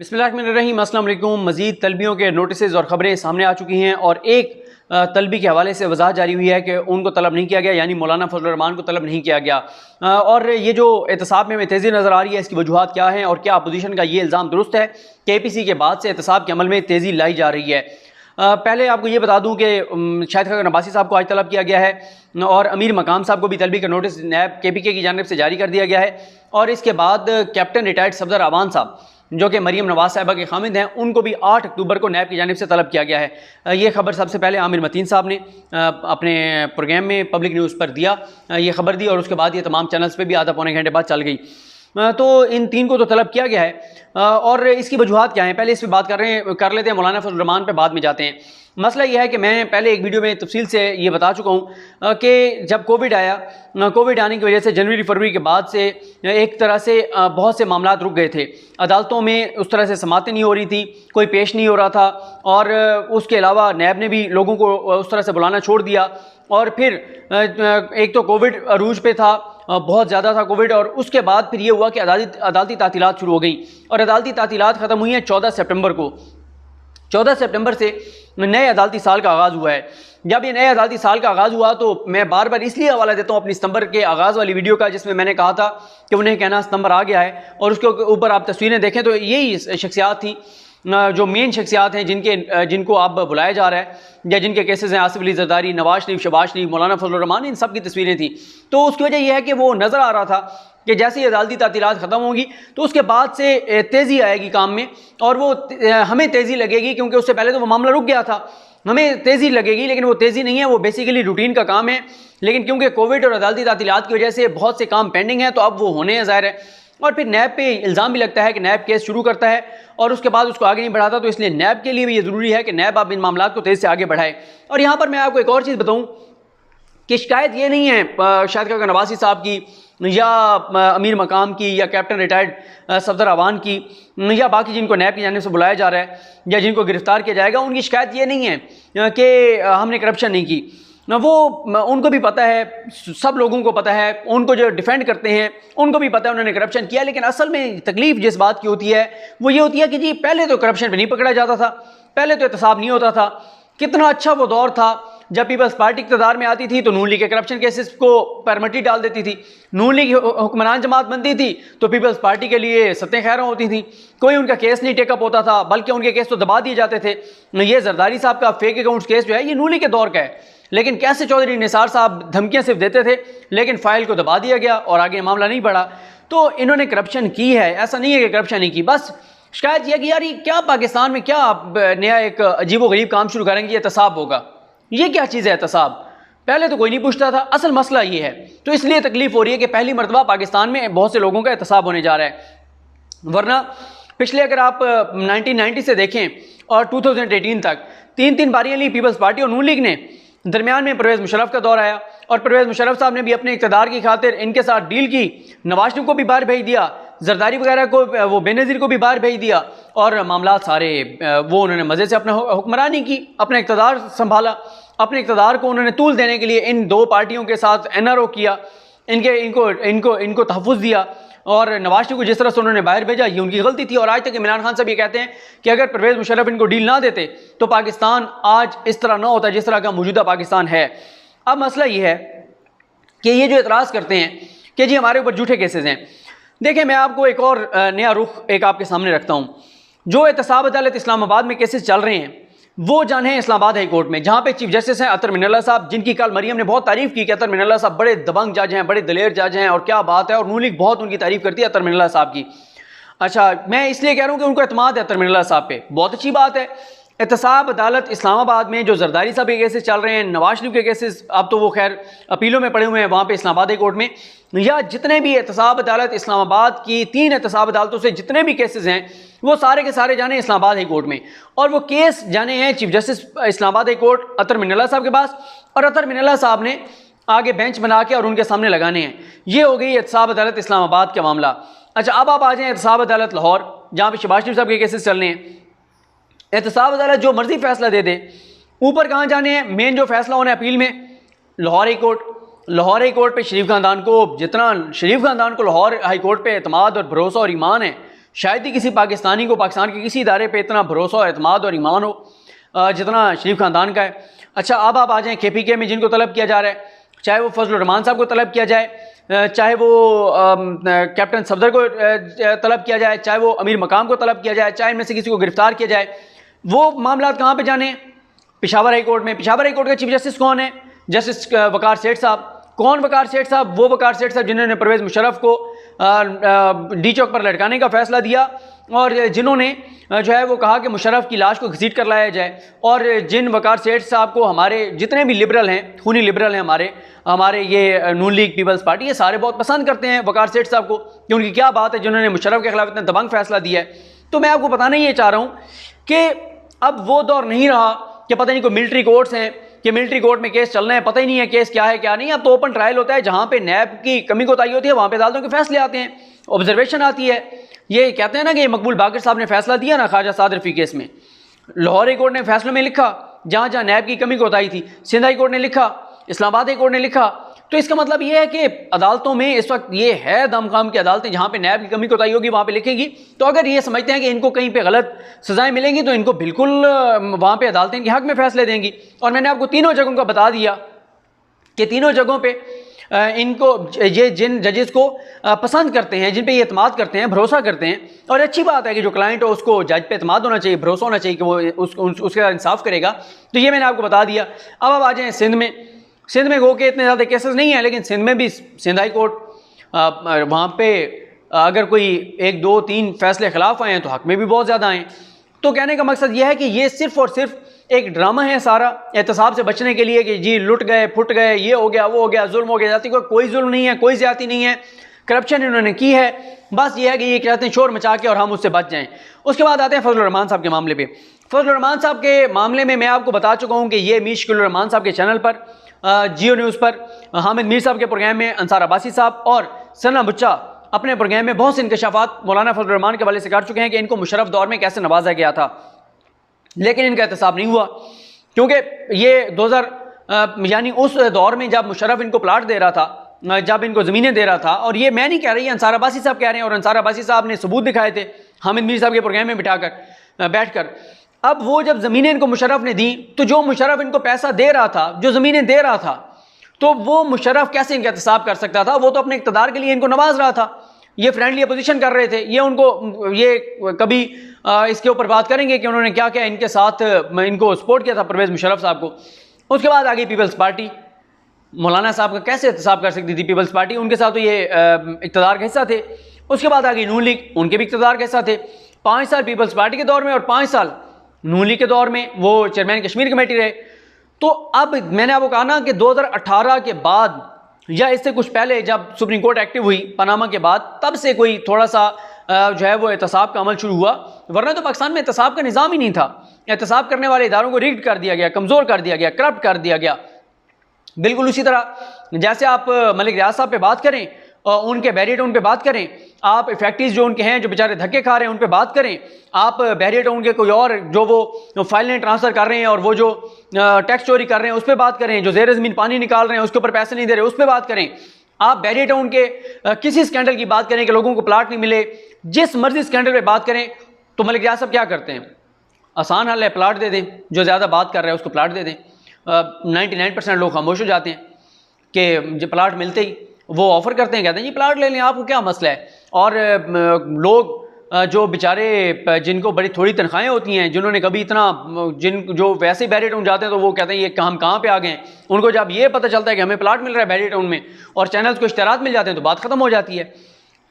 बिस्मिल्लाहिर्रहमानिर्रहीम। अस्सलाम वालेकुम। मज़ीद तलबियों के नोटिस और ख़बरें सामने आ चुकी हैं और एक तलबी के हवाले से वजाहत जारी हुई है कि उनको तलब नहीं किया गया, यानी मौलाना फजलुर रहमान को तलब नहीं किया गया। और ये जो एहतसाब में तेज़ी नज़र आ रही है, इसकी वजूहात क्या हैं और क्या अपोजिशन का ये इल्ज़ाम दुरुस्त है कि APC के बाद से एहतसाब के अमल में तेज़ी लाई जा रही है। पहले आपको ये बता दूं कि शाहिद खान अब्बासी साहब को आज तलब किया गया है और अमीर मकाम साहब को भी तलबी का नोटिस नैब KPK की जानिब से जारी कर दिया गया है। और इसके बाद कैप्टन रिटायर्ड सफदर अवान साहब जो कि मरीम नवाज साहिबा के खामिद हैं, उनको भी 8 अक्टूबर को नैब की जानिब से तलब किया गया है। ये खबर सबसे पहले आमिर मतीन साहब ने अपने प्रोग्राम में पब्लिक न्यूज़ पर दिया, ये खबर दी और उसके बाद ये तमाम चैनल्स पे भी आधा पौने घंटे बाद चल गई। तो इन तीन को तो तलब किया गया है और इसकी वजूहात क्या है, पहले इस पर बात कर लेते हैं। मौलाना फजलुर रहमान पे बाद में जाते हैं। मसला यह है कि मैं पहले एक वीडियो में तफसील से ये बता चुका हूँ कि जब कोविड आया, कोविड आने की वजह से जनवरी फरवरी के बाद से एक तरह से बहुत से मामला रुक गए थे। अदालतों में उस तरह से समातें नहीं हो रही थी, कोई पेश नहीं हो रहा था और उसके अलावा नैब ने भी लोगों को उस तरह से बुलाना छोड़ दिया। और फिर एक तो कोविड अरूज पे था, बहुत ज़्यादा था कोविड, और उसके बाद फिर ये हुआ कि अदालती तातीलात शुरू हो गई और अदालती तातीलात ख़त्म हुई हैं 14 सितंबर को। 14 सितंबर से नए अदालती साल का आगाज़ हुआ है। जब ये नए अदालती साल का आगाज़ हुआ तो मैं बार बार इसलिए हवाला देता हूँ अपनी सितंबर के आगाज़ वाली वीडियो का, जिसमें मैंने कहा था कि उन्हें कहना सितंबर आ गया है, और उसके ऊपर आप तस्वीरें देखें तो यही शख्सियात थी जो मेन शख्सियात हैं जिनको आप बुलाया जा रहा है या जिनके केसेस हैं। आसिफ अली जरदारी, नवाज शरीफ, शहबाज शरीफ, मौलाना फजलुर रहमान, इन सब की तस्वीरें थी। तो उसकी वजह यह है कि वो नज़र आ रहा था कि जैसे ही अदालती तातीलात ख़त्म होगी तो उसके बाद से तेज़ी आएगी काम में, और वो हमें तेज़ी लगेगी क्योंकि उससे पहले तो वो मामला रुक गया था। हमें तेज़ी लगेगी लेकिन वो तेज़ी नहीं है, वो बेसिकली रूटीन का काम है। लेकिन क्योंकि कोविड और अदालती तातीलात की वजह से बहुत से काम पेंडिंग है तो अब वो होने हैं, ज़ाहिर है। और फिर नैब पे इल्ज़ाम भी लगता है कि नैब केस शुरू करता है और उसके बाद उसको आगे नहीं बढ़ाता, तो इसलिए नैब के लिए भी ये ज़रूरी है कि नैब आप इन मामलों को तेज़ से आगे बढ़ाए। और यहाँ पर मैं आपको एक और चीज़ बताऊँ कि शिकायत ये नहीं है शाहिद खान अब्बासी साहब की या अमीर मकाम की या कैप्टन रिटायर्ड सफदर अवान की या बाकी जिनको नैब की जानिब से बुलाया जा रहा है या जिनको गिरफ्तार किया जाएगा, उनकी शिकायत ये नहीं है कि हमने करप्शन नहीं की। वो उनको भी पता है, सब लोगों को पता है, उनको जो डिफेंड करते हैं उनको भी पता है उन्होंने करप्शन किया। लेकिन असल में तकलीफ जिस बात की होती है वो ये होती है कि जी पहले तो करप्शन पे नहीं पकड़ा जाता था, पहले तो एहतसाब नहीं होता था। कितना अच्छा वो दौर था जब पीपल्स पार्टी इक़्तिदार में आती थी तो नून लीग के करप्शन केसेस को परमिटी डाल देती थी। नून लीग हुक्मरान जमात बनती थी तो पीपल्स पार्टी के लिए सत्तें खैरों होती थी, कोई उनका केस नहीं टेकअप होता था, बल्कि उनके केस तो दबा दिए जाते थे। ये जरदारी साहब का फेक अकाउंट्स केस जो है ये नून लीग के दौर का है, लेकिन कैसे चौधरी निसार साहब धमकियां सिर्फ देते थे लेकिन फाइल को दबा दिया गया और आगे मामला नहीं बढ़ा। तो इन्होंने करप्शन की है, ऐसा नहीं है कि करप्शन नहीं की। बस शिकायत यह कि यार ये क्या पाकिस्तान में क्या आप नया एक अजीबो-गरीब काम शुरू करेंगे, एहतसाब होगा। ये क्या चीज़ है एहतसाब? पहले तो कोई नहीं पूछता था। असल मसला ये है, तो इसलिए तकलीफ हो रही है कि पहली मरतबा पाकिस्तान में बहुत से लोगों का एहतसाब होने जा रहा है। वरना पिछले अगर आप 1990 से देखें और 2018 तक तीन बारियां ली पीपल्स पार्टी और नून लीग ने। दरमियान में परवेज़ मुशर्रफ का दौर आया और परवेज़ मुशर्रफ साहब ने भी अपने इक़्तिदार की खातिर इनके साथ डील की, नवाज शरीफ को भी बाहर भेज दिया, जरदारी वगैरह को, वो बेनज़ीर को भी बाहर भेज दिया और मामला सारे वो उन्होंने मज़े से अपना हुक्मरानी की, अपना इक़्तिदार संभाला। अपने इक़्तिदार को उन्होंने तूल देने के लिए इन दो पार्टियों के साथ NRO किया, इनको तहफ़्फ़ुज़ दिया और नवाज शरीफ को जिस तरह से उन्होंने बाहर भेजा ये उनकी गलती थी। और आज तक इमरान खान साहब ये कहते हैं कि अगर परवेज़ मुशर्रफ इनको डील ना देते तो पाकिस्तान आज इस तरह ना होता जिस तरह का मौजूदा पाकिस्तान है। अब मसला ये है कि ये जो एतराज़ करते हैं कि जी हमारे ऊपर झूठे केसेस हैं, देखें मैं आपको एक और नया रुख एक आपके सामने रखता हूँ। जो एहतसाब अदालत इस्लामाबाद में केसेस चल रहे हैं वो जान है इस्लामाबाद हाई कोर्ट में, जहाँ पे चीफ जस्टिस हैं अतर मिनल्ला साहब, जिनकी कल मरियम ने बहुत तारीफ की कि अतर मिनल्ला साहब बड़े दबंग जज हैं, बड़े दलेर जज हैं और क्या बात है, और नून लीग बहुत उनकी तारीफ करती है अतर मिनल्ला साहब की। अच्छा, मैं इसलिए कह रहा हूँ कि उनको एतमाद है अतर मिनल्ला साहब पे, बहुत अच्छी बात है। एहतसाब अदालत इस्लामाबाद में जो जरदारी साहब के केसेस चल रहे हैं, नवाज शरीफ के केसेस अब तो वो खैर अपीलों में पड़े हुए हैं वहाँ पे इस्लामाबाद हाई कोर्ट में, या जितने भी एहतसाब अदालत इस्लामाबाद की 3 एहतसाब अदालतों से जितने भी केसेस हैं वो सारे के सारे जाने इस्लामाबाद हाई कोर्ट में, और वो केस जाने हैं chief justice Islamabad high court Athar Minallah साहब के पास, और अतर मिनल्ला साहब ने आगे बेंच बना के और उनके सामने लगाने हैं। ये हो गई एहतसाब अदालत इस्लामाबाद का मामला। अच्छा, अब आप आ जाएँ एहतसाब अदालत लाहौर, जहाँ पर शहबाज शरीफ साहब के केसेस चल रहे हैं। एहतसाब अदालत जो मर्जी फैसला दे दे, ऊपर कहाँ जाने हैं, मेन जो फैसला होना है अपील में Lahore high court. Lahore high court पे शरीफ खानदान को, जितना शरीफ खानदान को लाहौर हाई कोर्ट पे एतमाद और भरोसा और ईमान है, शायद ही किसी पाकिस्तानी को पाकिस्तान के किसी इदारे पर इतना भरोसा और एतमाद और ईमान हो जितना शरीफ ख़ानदान का है। अच्छा, अब आप आ जाएँ KPK में जिनको तलब किया जा रहा है, चाहे वो फजल रहमान साहब को तलब किया जाए, चाहे वो कैप्टन सफदर को तलब किया जाए, चाहे वो अमीर मकाम को तलब किया जाए, चाहे इनमें से किसी को गिरफ्तार किया जाए, वो मामला कहाँ पे जाने? पेशावर हाई कोर्ट में। पेशावर हाई कोर्ट का चीफ जस्टिस कौन है? जस्टिस वकार सेठ साहब। कौन वकार सेठ साहब? वो वकार सेठ साहब जिन्होंने परवेज़ मुशर्रफ को डी चौक पर लटकाने का फैसला दिया और जिन्होंने जो है वो कहा कि मुशर्रफ की लाश को घसीट कर लाया जाए। और जिन वकार सेठ साहब को हमारे जितने भी लिबरल हैं, खूनी लिबरल हैं हमारे ये नून लीग पीपल्स पार्टी, ये सारे बहुत पसंद करते हैं वकार सेठ साहब को कि उनकी क्या बात है जिन्होंने मुशर्रफ के खिलाफ इतना दबंग फैसला दिया है। तो मैं आपको बताना ये चाह रहा हूँ कि अब वो दौर नहीं रहा कि पता नहीं कोई मिलिट्री कोर्ट्स हैं कि मिलिट्री कोर्ट में केस चल रहे हैं, पता ही नहीं है केस क्या है क्या नहीं। अब तो ओपन ट्रायल होता है, जहाँ पे नैब की कमी कोताही होती है वहाँ पे अदालतों के फैसले आते हैं, ऑब्जर्वेशन आती है। ये कहते हैं ना कि मकबूल बाकर साहब ने फैसला दिया ना ख्वाजा साद रफ़ी केस में, लाहौर हाई कोर्ट ने फैसलों में लिखा जहाँ जहाँ नैब की कमी कोताही थी, सिंध हाई कोर्ट ने लिखा, इस्लामाबाद हाई कोर्ट ने लिखा। तो इसका मतलब ये है कि अदालतों में इस वक्त ये है दमखम की अदालतें जहाँ पे नैब की कमी कोताही होगी वहाँ पे लिखेंगी। तो अगर ये समझते हैं कि इनको कहीं पे गलत सजाएं मिलेंगी तो इनको बिल्कुल वहाँ पे अदालतें इनके हक में फैसले देंगी। और मैंने आपको तीनों जगहों का बता दिया कि तीनों जगहों पे इनको ये जिन जजेस को पसंद करते हैं, जिन पे ये एतमाद करते हैं, भरोसा करते हैं। और अच्छी बात है कि जो क्लाइंट हो उसको जज पे एतमाद होना चाहिए, भरोसा होना चाहिए कि वो उसके साथ इंसाफ करेगा। तो ये मैंने आपको बता दिया। अब आ जाएँ सिंध में। सिंध में गो के इतने ज़्यादा केसेस नहीं हैं, लेकिन सिंध में भी सिंध हाई कोर्ट वहाँ पे अगर कोई 1 2 3 फैसले खिलाफ आए हैं तो हक में भी बहुत ज़्यादा आए। तो कहने का मकसद यह है कि ये सिर्फ़ और सिर्फ एक ड्रामा है सारा एहतसाब से बचने के लिए कि जी लुट गए, फुट गए, ये हो गया, वो हो गया, जुल्म हो गया। जाती कोई जुल्म नहीं है, कोई ज़्यादती नहीं है, करप्शन इन्होंने की है। बस ये है कि ये कहते हैं शोर मचा के और हम उससे बच जाएँ। उसके बाद आते हैं फजल रहमान साहब के मामले पर। फजल रहमान साहब के मामले में मैं आपको बता चुका हूँ कि ये मीर शकील रहमान साहब के चैनल पर जियो न्यूज़ पर हामिद मीर साहब के प्रोग्राम में अंसार अब्बासी साहब और सना बुच्चा अपने प्रोग्राम में बहुत से इंकशाफात मौलाना फजल रहमान के हवाले से कर चुके हैं कि इनको मुशर्रफ दौर में कैसे नवाजा गया था, लेकिन इनका एहतसाब नहीं हुआ। क्योंकि ये 2000 यानी उस दौर में जब मुशर्रफ इनको प्लाट दे रहा था, जब इनको ज़मीनें दे रहा था, और ये मैं नहीं कह रही, अंसार अब्बासी साहब कह रहे हैं और अंसार अब्बासी साहब ने सबूत दिखाए थे हामिद मीर साहब के प्रोग्राम में बैठ कर। अब वो जब ज़मीनें इनको मुशर्रफ ने दी तो जो मुशर्रफ इनको पैसा दे रहा था, जो ज़मीनें दे रहा था, तो वो मुशर्रफ कैसे इनका एहतसाब कर सकता था? वो तो अपने इक़्तिदार के लिए इनको नवाज रहा था, ये फ्रेंडली अपोजिशन कर रहे थे। ये उनको ये कभी इसके ऊपर बात करेंगे कि उन्होंने क्या क्या इनके साथ इनको सपोर्ट किया था परवेज़ मुशर्रफ साहब को। उसके बाद आ गई पीपल्स पार्टी। मौलाना साहब का कैसे एहतसाब कर सकती थी पीपल्स पार्टी? उनके साथ तो ये इक़्तिदार का हिस्सा थे। उसके बाद आ गई नून लीग, उनके भी इक़्तिदार का हिस्सा थे। 5 साल पीपल्स पार्टी के दौर में और 5 साल नून लीग के दौर में वो चेयरमैन कश्मीर कमेटी रहे। तो अब मैंने आपको कहा ना कि 2018 के बाद या इससे कुछ पहले जब सुप्रीम कोर्ट एक्टिव हुई पनामा के बाद, तब से कोई थोड़ा सा जो है वो एहतसाब का अमल शुरू हुआ, वरना तो पाकिस्तान में एहतसाब का निज़ाम ही नहीं था। एहतसाब करने वाले इदारों को रिग्ड कर दिया गया, कमज़ोर कर दिया गया, करप्ट कर दिया गया। बिल्कुल उसी तरह जैसे आप मलिक रियाज साहब पे बात करें, उनके बैरियटों पे बात करें, आप इफेक्टिव जो उनके हैं जो बेचारे धक्के खा रहे हैं उन पे बात करें, आप बैरियटों उनके कोई और जो वो फाइलें ट्रांसफ़र कर रहे हैं और वो जो टैक्स चोरी कर रहे हैं उस पर बात करें, जो ज़ेर ज़मीन पानी निकाल रहे हैं उसके ऊपर पैसे नहीं दे रहे उस पर बात करें, आप बैरियटों उनके किसी स्कैंडल की बात करें कि लोगों को प्लाट नहीं मिले, जिस मर्जी स्कैंडल पर बात करें, तो मलिक रियाज साहब क्या करते हैं? आसान हल है, प्लाट दे दें, जो ज़्यादा बात कर रहे हैं उसको प्लाट दे दें। 99% लोग खामोश हो जाते हैं कि जो प्लाट मिलते ही वो ऑफ़र करते हैं, कहते हैं जी प्लाट ले लें, आपको क्या मसला है। और लोग जो बेचारे जिनको बड़ी थोड़ी तनख्वाहें होती हैं, जिन्होंने कभी इतना जो वैसे बैरियर टाउन जाते हैं तो वो कहते हैं ये हम कहाँ पे आ गए हैं। उनको जब ये पता चलता है कि हमें प्लाट मिल रहा है बैरियर टाउन में और चैनल्स को इश्तहारात मिल जाते हैं तो बात ख़त्म हो जाती है।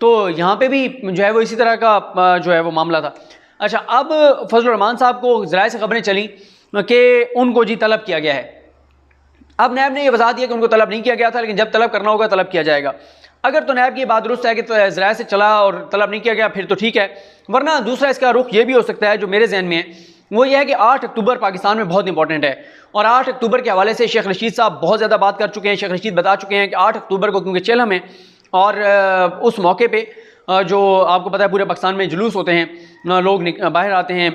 तो यहाँ पे भी जो है वो इसी तरह का जो है वो मामला था। अच्छा, अब फजल रहमान साहब को ज़राए से ख़बरें चली कि उनको जी तलब किया गया है। अब नैब ने यह वजह दिया कि उनको तलब नहीं किया गया था, लेकिन जब तलब करना होगा तलब किया जाएगा। अगर तो नैब की बात दुरुस्त है कि ज़राए से चला और तलब नहीं किया गया फिर तो ठीक है, वरना दूसरा इसका रुख ये भी हो सकता है जो मेरे जहन में है, वो ये है कि 8 अक्टूबर पाकिस्तान में बहुत इंपॉर्टेंट है। और 8 अक्टूबर के हवाले से शेख रशीद साहब बहुत ज़्यादा बात कर चुके हैं। शेख रशीद बता चुके हैं कि 8 अक्टूबर को क्योंकि चिल्हम है और उस मौके पर जो आपको पता है पूरे पाकिस्तान में जुलूस होते हैं, लोग बाहर आते हैं,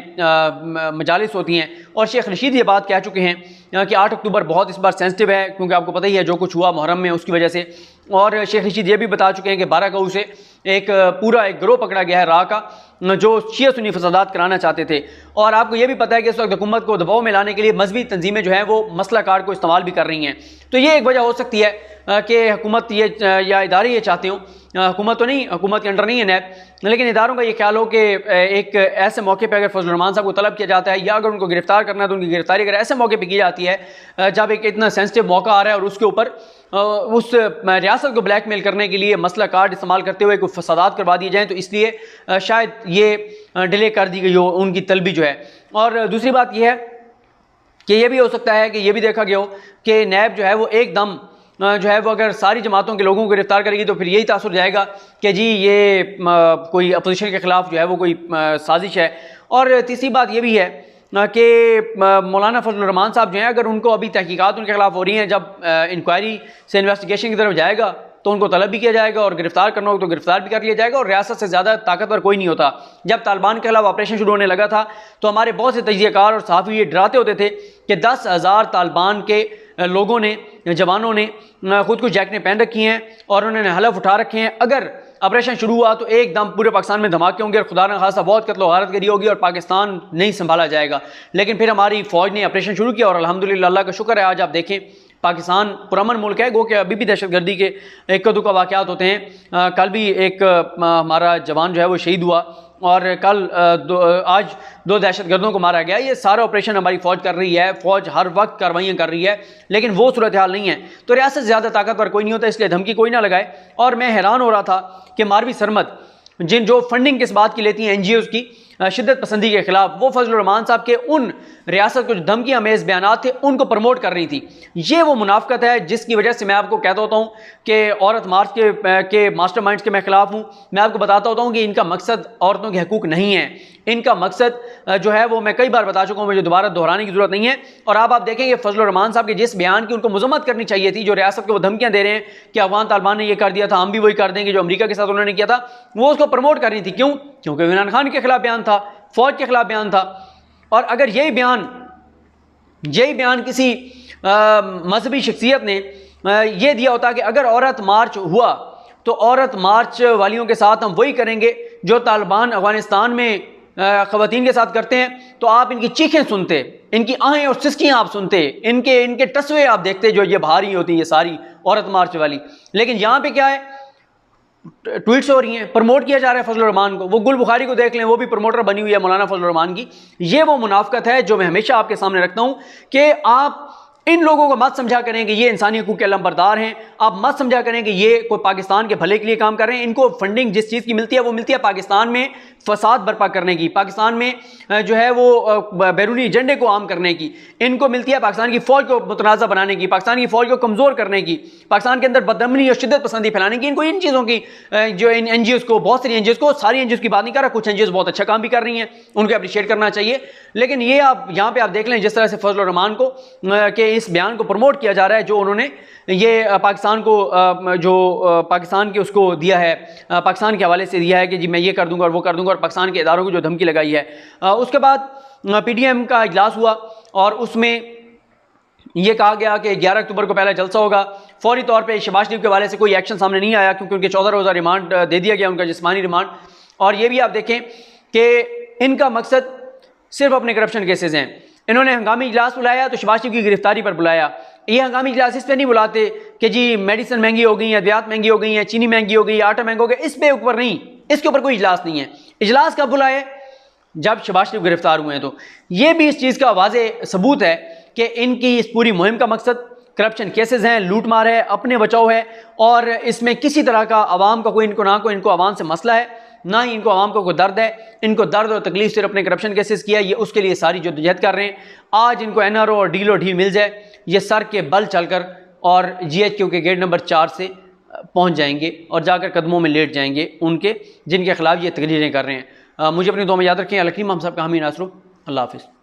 मजालिस होती हैं, और शेख रशीद ये बात कह चुके हैं कि 8 अक्टूबर बहुत इस बार सेंसिटिव है क्योंकि आपको पता ही है जो कुछ हुआ मुहर्रम में उसकी वजह से। और शेख रशीद ये भी बता चुके हैं कि 12 गऊ से एक पूरा एक गिरोह पकड़ा गया है रा का, जो शिया सुन्नी फसादात कराना चाहते थे। और आपको ये भी पता है कि इस वक्त हुकूमत को दबाव में लाने के लिए मजहबी तंजीमें जो हैं वो मसला कार्ड को इस्तेमाल भी कर रही हैं। तो ये एक वजह हो सकती है कि हुकूमत ये या इदारे ये चाहते हो, हुकूमत तो नहीं, हुकूमत के अंडर नहीं है नैब, लेकिन इदारों का ये ख्याल हो कि एक ऐसे मौके पर अगर फजल रहमान साहब को तलब किया जाता है या अगर उनको गिरफ्तार करना है तो उनकी गिरफ्तारी अगर ऐसे मौके पर की जाती है जब एक इतना सेंसिटिव मौका आ रहा है और उसके ऊपर उस रियासत को ब्लैकमेल करने के लिए मसला कार्ड इस्तेमाल करते हुए कुछ फसादात करवा दिए जाएँ, तो इसलिए शायद ये डिले कर दी गई हो उनकी तलबी जो है। और दूसरी बात यह है कि यह भी हो सकता है कि यह भी देखा गया हो कि नैब जो है वो एकदम जो है वो अगर सारी जमातों के लोगों को गिरफ्तार करेगी तो फिर यही तासुर जाएगा कि जी ये कोई अपोजिशन के ख़िलाफ़ जो है वो कोई साजिश है। और तीसरी बात ये भी है कि मौलाना फजल रहमान साहब जो हैं, अगर उनको अभी तहकीकात उनके खिलाफ हो रही हैं, जब इंक्वायरी से इन्वेस्टिगेशन की तरफ जाएगा तो उनको तलब भी किया जाएगा और गिरफ्तार करना हो तो गिरफ्तार भी कर लिया जाएगा। और रियासत से ज़्यादा ताकतवर कोई नहीं होता। जब तालिबान के खिलाफ ऑपरेशन शुरू होने लगा था तो हमारे बहुत से तजियाकार और सहाफ़ी ये डराते होते थे कि 10,000 तालिबान के लोगों ने, जवानों ने ख़ुद को जैकेटें पहन रखी हैं और उन्होंने हलफ उठा रखे हैं, अगर ऑपरेशन शुरू हुआ तो एकदम पूरे पाकिस्तान में धमाके होंगे और खुदा न खासा बहुत कत्ल गारत गिरी होगी और पाकिस्तान नहीं संभाला जाएगा। लेकिन फिर हमारी फ़ौज ने ऑपरेशन शुरू किया और अल्हम्दुलिल्लाह अल्लाह का शुक्र है आज आप देखें पाकिस्तान पुरअमन मुल्क है। गो कि अभी भी दहशतगर्दी के एक दो का वाक़यात होते हैं। कल भी एक हमारा जवान जो है वो शहीद हुआ और कल आज 2 दहशतगर्दों को मारा गया। ये सारा ऑपरेशन हमारी फ़ौज कर रही है, फ़ौज हर वक्त कार्रवाइयाँ कर रही है, लेकिन वो सूरत हाल नहीं है। तो रियासत से ज़्यादा ताकतवर कोई नहीं होता, इसलिए धमकी कोई ना लगाए। और मैं हैरान हो रहा था कि मारवी सरमद जो फंडिंग किस बात की लेती हैं NGOs की शिद्दत पसंदी के खिलाफ, वो फजल रहमान साहब के उन रियासत को जो धमकी अमेज़ बयानात थे उनको प्रमोट कर रही थी। ये वो मुनाफकत है जिसकी वजह से मैं आपको कहता होता हूँ कि औरत मार्च के मास्टरमाइंड्स के मैं खिलाफ हूँ। मैं आपको बताता होता हूँ कि इनका मकसद औरतों के हकूक़ नहीं है, इनका मकसद जो है वो मैं कई बार बता चुका हूँ, मुझे दोबारा दोहराने की जरूरत नहीं है। और आप देखेंगे फजल रहमान साहब के जिस बयान की उनको मजम्मत करनी चाहिए थी, जो रियासत को वो धमकियाँ दे रहे हैं कि अफगान तालिबान ने ये कर दिया था, हम भी वही कर देंगे जो अमेरिका के साथ उन्होंने किया था, वो उसको प्रमोट करनी थी। क्यों? क्योंकि इमरान खान के खिलाफ बयान था, फौज के खिलाफ बयान था। और अगर यही बयान किसी मजहबी शख्सियत ने यह दिया होता कि अगर औरत मार्च हुआ तो औरत मार्च वालियों के साथ हम वही करेंगे जो तालिबान अफगानिस्तान में ख़वातीन के साथ करते हैं, तो आप इनकी चीखें सुनते, इनकी आहें और सिसकियाँ आप सुनते, इनके टसवे आप देखते जो ये भारी होती है सारी औरत मार्च वाली। लेकिन यहाँ पे क्या है, ट्वीट्स हो रही हैं, प्रमोट किया जा रहा है फजल रहमान को। वो गुल बुखारी को देख लें, वो भी प्रमोटर बनी हुई है मौलाना फजल रहमान की। ये वो मुनाफकत है जो मैं हमेशा आपके सामने रखता हूँ कि आप इन लोगों को मत समझा करें कि ये इंसानी हकूक़ के अलंबरदार हैं। आप मत समझा करें कि ये कोई पाकिस्तान के भले के लिए काम कर रहे हैं। इनको फंडिंग जिस चीज़ की मिलती है वो मिलती है पाकिस्तान में फसाद बर्पा करने की, पाकिस्तान में जो है वो बैरूनी एजेंडे को आम करने की। इनको मिलती है पाकिस्तान की फ़ौज को मुतनाज़ा बनाने की, पाकिस्तान की फ़ौज को कमज़ोर करने की, पाकिस्तान के अंदर बदअमनी और शिद्दत पसंदी फैलाने की। इनको इन चीज़ों की जो इन NGOs को, बहुत सारी NGOs को, सारी NGOs की बात नहीं कर रहा, कुछ NGOs बहुत अच्छा काम भी कर रही हैं, उनको अप्रिशिएट करना चाहिए। लेकिन ये आप यहाँ पर आप देख लें जिस तरह से फजल रहमान को के इस बयान को प्रमोट किया जा रहा है, जो उन्होंने ये पाकिस्तान को जो पाकिस्तान के उसको दिया है, पाकिस्तान के हवाले से दिया है कि जी मैं ये कर दूंगा और वो कर दूंगा, और पाकिस्तान के इदारों को जो धमकी लगाई है। उसके बाद PDM का इजलास हुआ और उसमें ये कहा गया कि 11 अक्टूबर को पहला जलसा होगा। फौरी तौर पे शहबाज शरीफ के हवाले से कोई एक्शन सामने नहीं आया क्योंकि उनके 14 रोज़ा रिमांड दे दिया गया, उनका जिस्मानी रिमांड। और ये भी आप देखें कि इनका मकसद सिर्फ अपने करप्शन केसेस हैं। इन्होंने हंगामी इजलास बुलाया तो शहबाज शरीफ की गिरफ्तारी पर बुलाया। ये हंगामी इजलास इस पर नहीं बुलाते कि जी मेडिसिन महंगी हो गई है, अद्वियात महंगी हो गई है, चीनी महंगी हो गई, आटा महंगा हो गया, इस पे ऊपर नहीं, इसके ऊपर कोई इजलास नहीं है। इजलास कब बुलाए? जब शहबाज शरीफ गिरफ्तार हुए हैं। तो ये भी इस चीज़ का वाज़ेह सबूत है कि इनकी इस पूरी मुहिम का मकसद करप्शन केसेस हैं, लूट मार है, अपने बचाव है, और इसमें किसी तरह का आवाम का कोई इनको आवाम से मसला है, ना ही इनको आवाम को कोई दर्द है। इनको दर्द और तकलीफ सिर्फ अपने करप्शन केसेस किया, ये उसके लिए सारी जद्दोजहद कर रहे हैं। आज इनको NRO और डीलो ढील मिल जाए, ये सर के बल चलकर और GHQ के गेट नंबर 4 से पहुंच जाएंगे और जाकर कदमों में लेट जाएंगे उनके जिनके खिलाफ ये तकरीरें कर रहे हैं। मुझे अपनी दुआ में याद रखें। अल हकीम हम सब का हामी नासरू। अल्लाह हाफ़िज़।